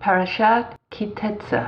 파라샷 키테츠.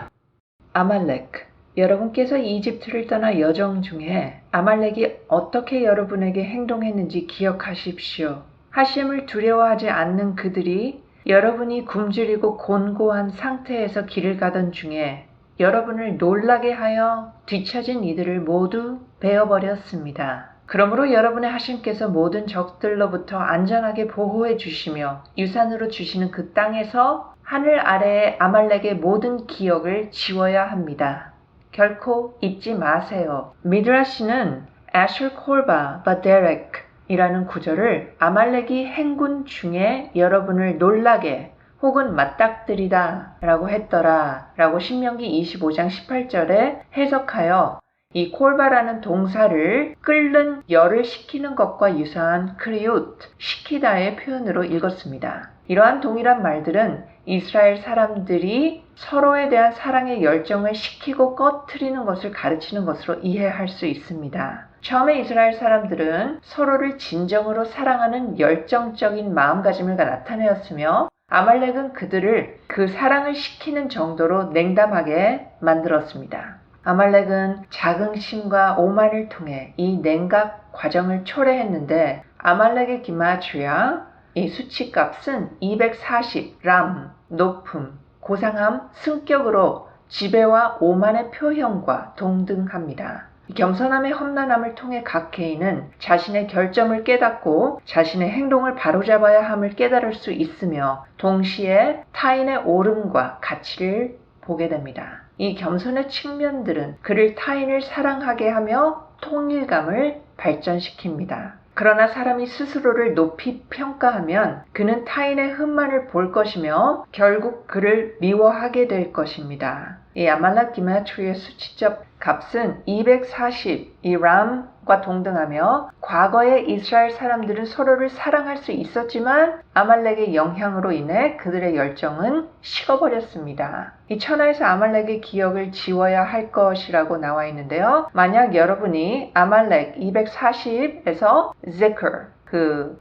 아말렉. 여러분께서 이집트를 떠나 여정 중에 아말렉이 어떻게 여러분에게 행동했는지 기억하십시오. 하심을 두려워하지 않는 그들이 여러분이 굶주리고 곤고한 상태에서 길을 가던 중에 여러분을 놀라게 하여 뒤처진 이들을 모두 베어버렸습니다. 그러므로 여러분의 하심께서 모든 적들로부터 안전하게 보호해 주시며 유산으로 주시는 그 땅에서 하늘 아래의 아말렉의 모든 기억을 지워야 합니다. 결코 잊지 마세요. 미드라시는 아슐 콜바 바데렉 이라는 구절을 아말렉이 행군 중에 여러분을 놀라게 혹은 맞닥뜨리다 라고 했더라 라고 신명기 25장 18절에 해석하여 이 콜바라는 동사를 끓는 열을 식히는 것과 유사한 크리웃, 식히다의 표현으로 읽었습니다. 이러한 동일한 말들은 이스라엘 사람들이 서로에 대한 사랑의 열정을 식히고 꺼트리는 것을 가르치는 것으로 이해할 수 있습니다. 처음에 이스라엘 사람들은 서로를 진정으로 사랑하는 열정적인 마음가짐을 나타내었으며 아말렉은 그들을 그 사랑을 식히는 정도로 냉담하게 만들었습니다. 아말렉은 자긍심과 오만을 통해 이 냉각 과정을 초래했는데 아말렉의 기마트리아, 이 수치값은 240, 람, 높음, 고상함, 승격으로 지배와 오만의 표현과 동등합니다. 겸손함의 험난함을 통해 각 개인은 자신의 결점을 깨닫고 자신의 행동을 바로잡아야 함을 깨달을 수 있으며 동시에 타인의 옳음과 가치를 보게 됩니다. 이 겸손의 측면들은 그를 타인을 사랑하게 하며 통일감을 발전시킵니다. 그러나 사람이 스스로를 높이 평가하면 그는 타인의 흠만을 볼 것이며 결국 그를 미워하게 될 것입니다. 이 아말렉 기마트리의 수치적 값은 240, 이 람과 동등하며 과거의 이스라엘 사람들은 서로를 사랑할 수 있었지만 아말렉의 영향으로 인해 그들의 열정은 식어버렸습니다. 이 천하에서 아말렉의 기억을 지워야 할 것이라고 나와 있는데요. 만약 여러분이 아말렉 240에서 zikr,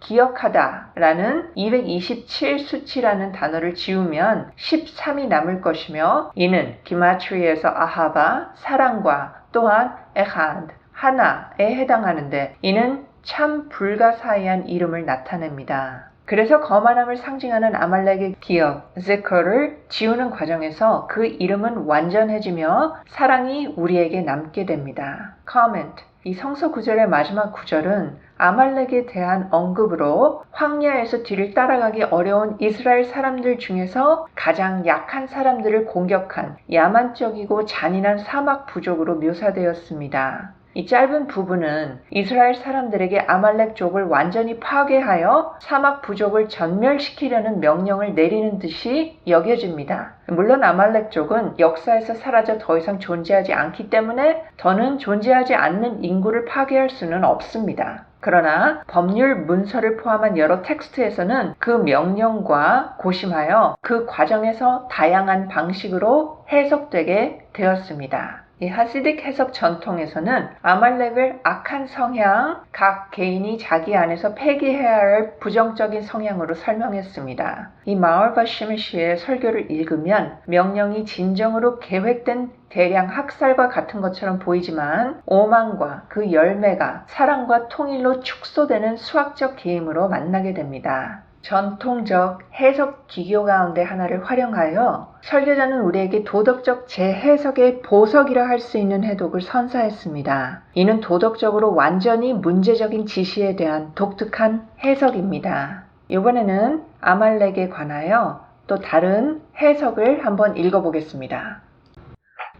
기억하다 라는 227 수치라는 단어를 지우면 13이 남을 것이며 이는 기마트리에서 아하바, 사랑과 또한 에하드, 하나에 해당하는데 이는 참 불가사의한 이름을 나타냅니다. 그래서 거만함을 상징하는 아말렉의 기억, zikr 지우는 과정에서 그 이름은 완전해지며 사랑이 우리에게 남게 됩니다. comment. 이 성서 구절의 마지막 구절은 아말렉에 대한 언급으로 황야에서 뒤를 따라가기 어려운 이스라엘 사람들 중에서 가장 약한 사람들을 공격한 야만적이고 잔인한 사막 부족으로 묘사되었습니다. 이 짧은 부분은 이스라엘 사람들에게 아말렉족을 완전히 파괴하여 사막 부족을 전멸시키려는 명령을 내리는 듯이 여겨집니다. 물론 아말렉족은 역사에서 사라져 더 이상 존재하지 않기 때문에 더는 존재하지 않는 인구를 파괴할 수는 없습니다. 그러나 법률 문서를 포함한 여러 텍스트에서는 그 명령과 고심하여 그 과정에서 다양한 방식으로 해석되게 되었습니다. 이 하시딕 해석 전통에서는 아말렉을 악한 성향, 각 개인이 자기 안에서 폐기해야 할 부정적인 성향으로 설명했습니다. 이 마을바 시미시의 설교를 읽으면 명령이 진정으로 계획된 대량 학살과 같은 것처럼 보이지만 오만과 그 열매가 사랑과 통일로 축소되는 수학적 개임으로 만나게 됩니다. 전통적 해석 기교 가운데 하나를 활용하여 설교자는 우리에게 도덕적 재해석의 보석이라 할 수 있는 해독을 선사했습니다. 이는 도덕적으로 완전히 문제적인 지시에 대한 독특한 해석입니다. 이번에는 아말렉에 관하여 또 다른 해석을 한번 읽어보겠습니다.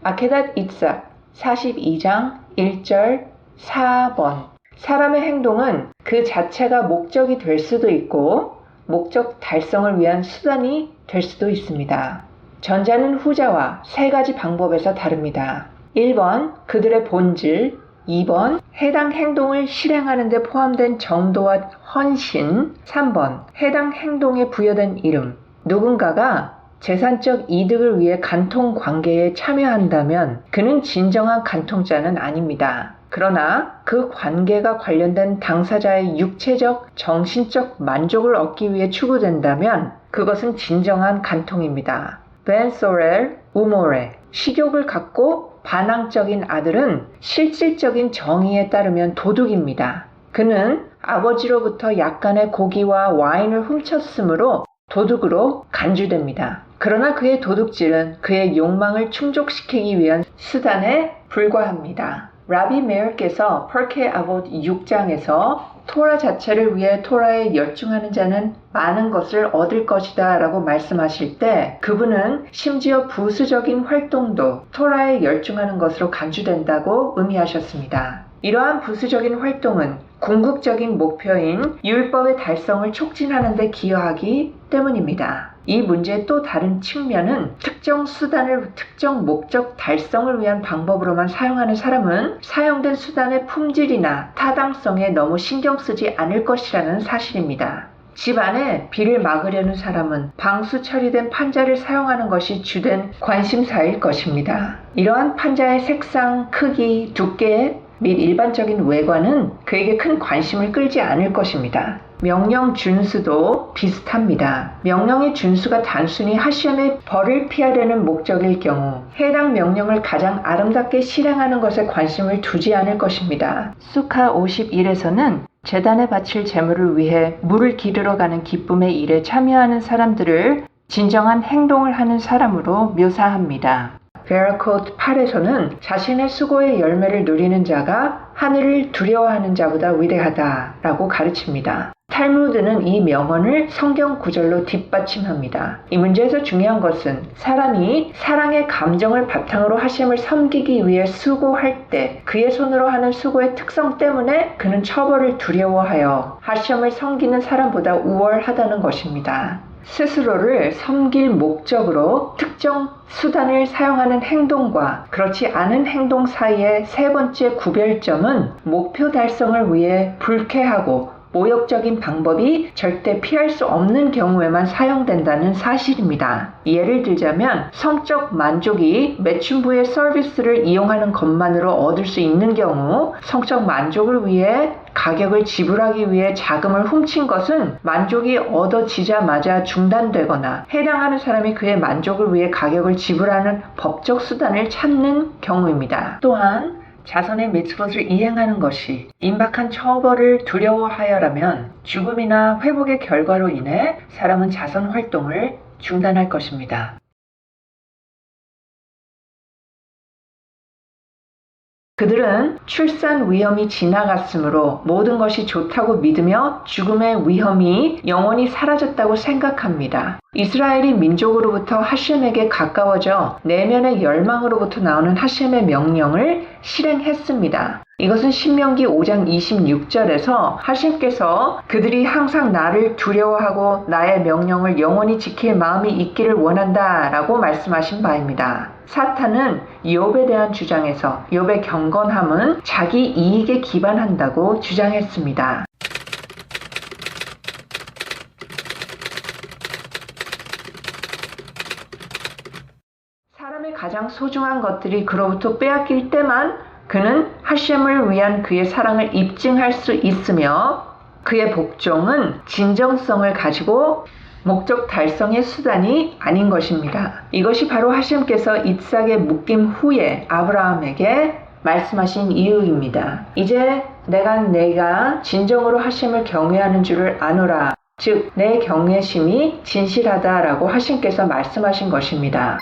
아케닷 이삭 42장 1절 4번. 사람의 행동은 그 자체가 목적이 될 수도 있고 목적 달성을 위한 수단이 될 수도 있습니다. 전자는 후자와 세 가지 방법에서 다릅니다. 1번 그들의 본질, 2번 해당 행동을 실행하는 데 포함된 정도와 헌신, 3번 해당 행동에 부여된 이름. 누군가가 재산적 이득을 위해 간통 관계에 참여한다면 그는 진정한 간통자는 아닙니다. 그러나 그 관계가 관련된 당사자의 육체적, 정신적 만족을 얻기 위해 추구된다면 그것은 진정한 간통입니다. 벤소렐 우모레. 식욕을 갖고 반항적인 아들은 실질적인 정의에 따르면 도둑입니다. 그는 아버지로부터 약간의 고기와 와인을 훔쳤으므로 도둑으로 간주됩니다. 그러나 그의 도둑질은 그의 욕망을 충족시키기 위한 수단에 불과합니다. 라비 메일께서 퍼케 아봇 6장에서 토라 자체를 위해 토라에 열중하는 자는 많은 것을 얻을 것이다 라고 말씀하실 때 그분은 심지어 부수적인 활동도 토라에 열중하는 것으로 간주된다고 의미하셨습니다. 이러한 부수적인 활동은 궁극적인 목표인 율법의 달성을 촉진하는 데 기여하기 때문입니다. 이 문제의 또 다른 측면은 특정 수단을 특정 목적 달성을 위한 방법으로만 사용하는 사람은 사용된 수단의 품질이나 타당성에 너무 신경 쓰지 않을 것이라는 사실입니다. 집 안에 비를 막으려는 사람은 방수 처리된 판자를 사용하는 것이 주된 관심사일 것입니다. 이러한 판자의 색상, 크기, 두께 및 일반적인 외관은 그에게 큰 관심을 끌지 않을 것입니다. 명령 준수도 비슷합니다. 명령의 준수가 단순히 하셴의 벌을 피하려는 목적일 경우 해당 명령을 가장 아름답게 실행하는 것에 관심을 두지 않을 것입니다. 수카 51에서는 제단에 바칠 제물을 위해 물을 기르러 가는 기쁨의 일에 참여하는 사람들을 진정한 행동을 하는 사람으로 묘사합니다. 베라콧 8에서는 자신의 수고의 열매를 누리는 자가 하늘을 두려워하는 자보다 위대하다라고 가르칩니다. 탈무드는 이 명언을 성경 구절로 뒷받침합니다. 이 문제에서 중요한 것은 사람이 사랑의 감정을 바탕으로 하셴을 섬기기 위해 수고할 때 그의 손으로 하는 수고의 특성 때문에 그는 처벌을 두려워하여 하셴을 섬기는 사람보다 우월하다는 것입니다. 스스로를 섬길 목적으로 특정 수단을 사용하는 행동과 그렇지 않은 행동 사이의 세 번째 구별점은 목표 달성을 위해 불쾌하고 모욕적인 방법이 절대 피할 수 없는 경우에만 사용된다는 사실입니다. 예를 들자면 성적 만족이 매춘부의 서비스를 이용하는 것만으로 얻을 수 있는 경우 성적 만족을 위해 가격을 지불하기 위해 자금을 훔친 것은 만족이 얻어지자마자 중단되거나 해당하는 사람이 그의 만족을 위해 가격을 지불하는 법적 수단을 찾는 경우입니다. 또한 자선의 미tzvot을 이행하는 것이 임박한 처벌을 두려워하여라면 죽음이나 회복의 결과로 인해 사람은 자선 활동을 중단할 것입니다. 그들은 출산 위험이 지나갔으므로 모든 것이 좋다고 믿으며 죽음의 위험이 영원히 사라졌다고 생각합니다. 이스라엘이 민족으로부터 하셴에게 가까워져 내면의 열망으로부터 나오는 하셴의 명령을 실행했습니다. 이것은 신명기 5장 26절에서 하셴께서 그들이 항상 나를 두려워하고 나의 명령을 영원히 지킬 마음이 있기를 원한다 라고 말씀하신 바입니다. 사탄은 욥에 대한 주장에서 욥의 경건함은 자기 이익에 기반한다고 주장했습니다. 사람의 가장 소중한 것들이 그로부터 빼앗길 때만 그는 하셴을 위한 그의 사랑을 입증할 수 있으며 그의 복종은 진정성을 가지고 목적 달성의 수단이 아닌 것입니다. 이것이 바로 하셴께서 이삭의 묶임 후에 아브라함에게 말씀하신 이유입니다. 이제 내가 진정으로 하셴을 경외하는 줄을 아노라. 즉 내 경외심이 진실하다라고 하셴께서 말씀하신 것입니다.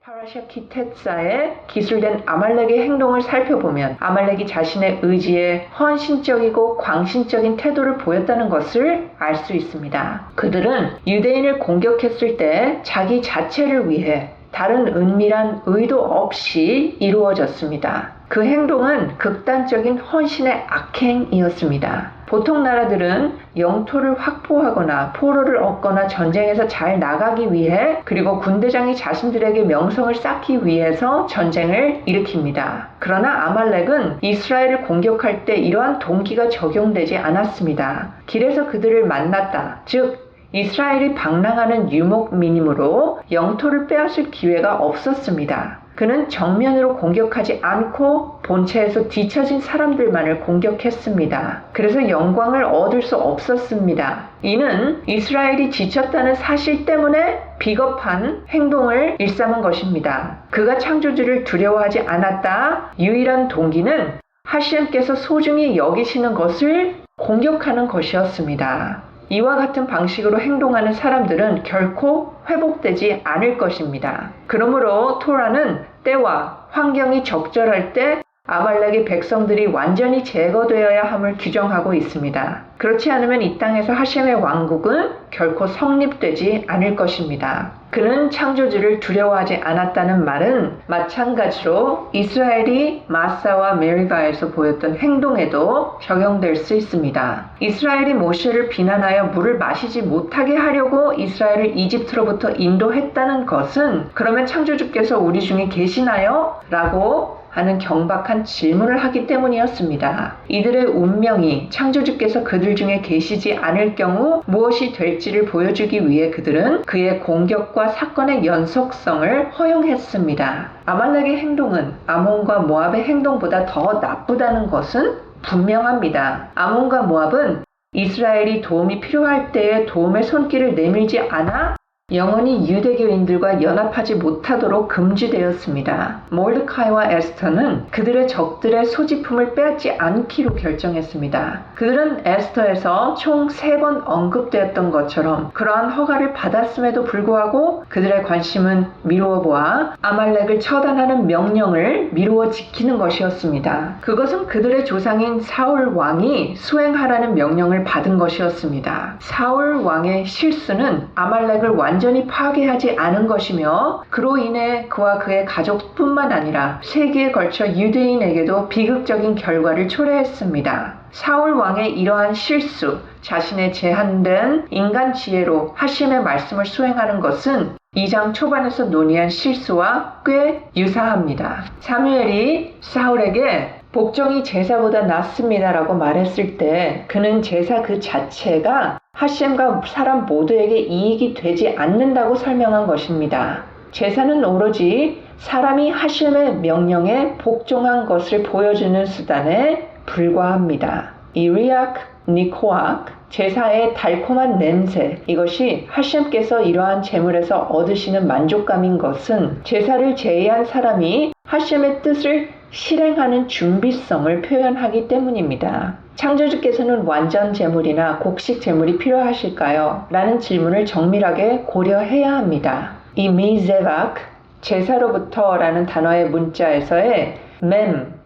파라샤 키tet사에 기술된 아말렉의 행동을 살펴보면 아말렉이 자신의 의지에 헌신적이고 광신적인 태도를 보였다는 것을 알 수 있습니다. 그들은 유대인을 공격했을 때 자기 자체를 위해 다른 은밀한 의도 없이 이루어졌습니다. 그 행동은 극단적인 헌신의 악행이었습니다. 보통 나라들은 영토를 확보하거나 포로를 얻거나 전쟁에서 잘 나가기 위해 그리고 군대장이 자신들에게 명성을 쌓기 위해서 전쟁을 일으킵니다. 그러나 아말렉은 이스라엘을 공격할 때 이러한 동기가 적용되지 않았습니다. 길에서 그들을 만났다. 즉 이스라엘이 방랑하는 유목민이므로 영토를 빼앗을 기회가 없었습니다. 그는 정면으로 공격하지 않고 본체에서 뒤처진 사람들만을 공격했습니다. 그래서 영광을 얻을 수 없었습니다. 이는 이스라엘이 지쳤다는 사실 때문에 비겁한 행동을 일삼은 것입니다. 그가 창조주를 두려워하지 않았다. 유일한 동기는 하시엠께서 소중히 여기시는 것을 공격하는 것이었습니다. 이와 같은 방식으로 행동하는 사람들은 결코 회복되지 않을 것입니다. 그러므로 토라는 때와 환경이 적절할 때 아말렉의 백성들이 완전히 제거되어야 함을 규정하고 있습니다. 그렇지 않으면 이 땅에서 하셈의 왕국은 결코 성립되지 않을 것입니다. 그는 창조주를 두려워하지 않았다는 말은 마찬가지로 이스라엘이 마사와 메리바에서 보였던 행동에도 적용될 수 있습니다. 이스라엘이 모세를 비난하여 물을 마시지 못하게 하려고 이스라엘을 이집트로부터 인도했다는 것은 그러면 창조주께서 우리 중에 계시나요? 라고 하는 경박한 질문을 하기 때문이었습니다. 이들의 운명이 창조주께서 그들 중에 계시지 않을 경우 무엇이 될지를 보여주기 위해 그들은 그의 공격과 사건의 연속성을 허용했습니다. 아말렉의 행동은 아몬과 모압의 행동보다 더 나쁘다는 것은 분명합니다. 아몬과 모압은 이스라엘이 도움이 필요할 때에 도움의 손길을 내밀지 않아 영원히 유대교인들과 연합하지 못하도록 금지되었습니다. 몰드카이와 에스터는 그들의 적들의 소지품을 빼앗지 않기로 결정했습니다. 그들은 에스터에서 총 3번 언급되었던 것처럼 그러한 허가를 받았음에도 불구하고 그들의 관심은 미루어 보아 아말렉을 처단하는 명령을 미루어 지키는 것이었습니다. 그것은 그들의 조상인 사울 왕이 수행하라는 명령을 받은 것이었습니다. 사울 왕의 실수는 아말렉을 완전히 파괴하지 않은 것이며 그로 인해 그와 그의 가족뿐만 아니라 세기에 걸쳐 유대인에게도 비극적인 결과를 초래했습니다. 사울 왕의 이러한 실수, 자신의 제한된 인간 지혜로 하심의 말씀을 수행하는 것은 2장 초반에서 논의한 실수와 꽤 유사합니다. 사무엘이 사울에게 복종이 제사보다 낫습니다라고 말했을 때 그는 제사 그 자체가 하심과 사람 모두에게 이익이 되지 않는다고 설명한 것입니다. 제사는 오로지 사람이 하심의 명령에 복종한 것을 보여주는 수단에 불과합니다. 이 리악, 니코악, 제사의 달콤한 냄새, 이것이 하심께서 이러한 제물에서 얻으시는 만족감인 것은 제사를 제의한 사람이 하심의 뜻을 실행하는 준비성을 표현하기 때문입니다. 창조주께서는 완전 제물이나 곡식 제물이 필요하실까요? 라는 질문을 정밀하게 고려해야 합니다. 이 미제박, 제사로부터 라는 단어의 문자에서의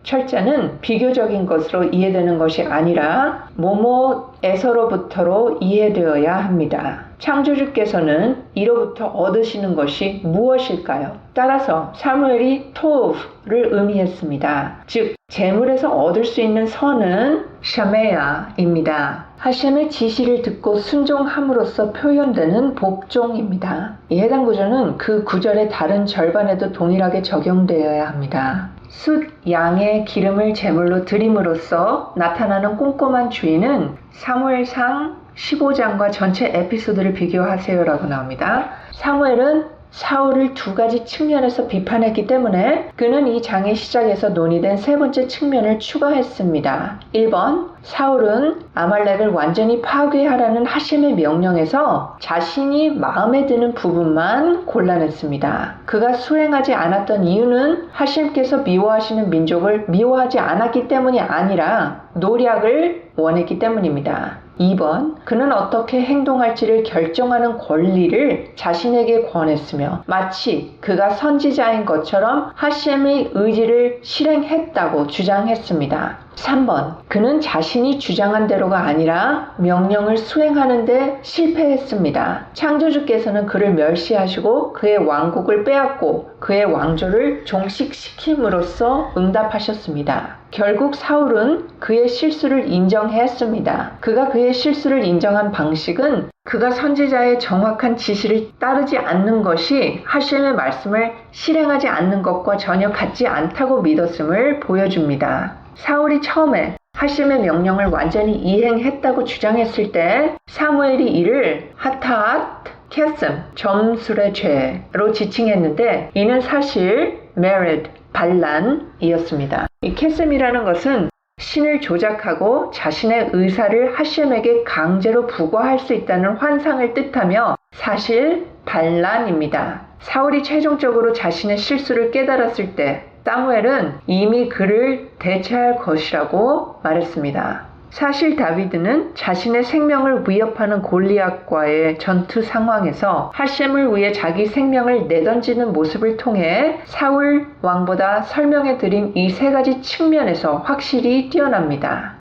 철자는 비교적인 것으로 이해되는 것이 아니라 뭐뭐에서로부터로 이해되어야 합니다. 창조주께서는 이로부터 얻으시는 것이 무엇일까요? 따라서 사무엘이 토브를 의미했습니다. 즉 제물에서 얻을 수 있는 선은 샤메야입니다. 하셈의 지시를 듣고 순종함으로써 표현되는 복종입니다. 이 해당 구절은 그 구절의 다른 절반에도 동일하게 적용되어야 합니다. 숫 양의 기름을 제물로 드림으로써 나타나는 꼼꼼한 주의는 사무엘상 15장과 전체 에피소드를 비교하세요라고 나옵니다. 사무엘은 사울을 2가지 측면에서 비판했기 때문에 그는 이 장의 시작에서 논의된 3번째 측면을 추가했습니다. 1번, 사울은 아말렉을 완전히 파괴하라는 하심의 명령에서 자신이 마음에 드는 부분만 골라냈습니다. 그가 수행하지 않았던 이유는 하심께서 미워하시는 민족을 미워하지 않았기 때문이 아니라 노략을 원했기 때문입니다. 2번, 그는 어떻게 행동할지를 결정하는 권리를 자신에게 권했으며 마치 그가 선지자인 것처럼 하심의 의지를 실행했다고 주장했습니다. 3번. 그는 자신이 주장한 대로가 아니라 명령을 수행하는 데 실패했습니다. 창조주께서는 그를 멸시하시고 그의 왕국을 빼앗고 그의 왕조를 종식시킴으로써 응답하셨습니다. 결국 사울은 그의 실수를 인정했습니다. 그가 그의 실수를 인정한 방식은 그가 선지자의 정확한 지시를 따르지 않는 것이 하심의 말씀을 실행하지 않는 것과 전혀 같지 않다고 믿었음을 보여줍니다. 사울이 처음에 하심의 명령을 완전히 이행했다고 주장했을 때 사무엘이 이를 하탓, 캐슴, 점술의 죄로 지칭했는데 이는 사실 메리드, 반란이었습니다. 이 캐슴이라는 것은 신을 조작하고 자신의 의사를 하심에게 강제로 부과할 수 있다는 환상을 뜻하며 사실 반란입니다. 사울이 최종적으로 자신의 실수를 깨달았을 때 사무엘은 이미 그를 대체할 것이라고 말했습니다. 사실 다비드는 자신의 생명을 위협하는 골리앗과의 전투 상황에서 하심을 위해 자기 생명을 내던지는 모습을 통해 사울 왕보다 설명해 드린 이 세 가지 측면에서 확실히 뛰어납니다.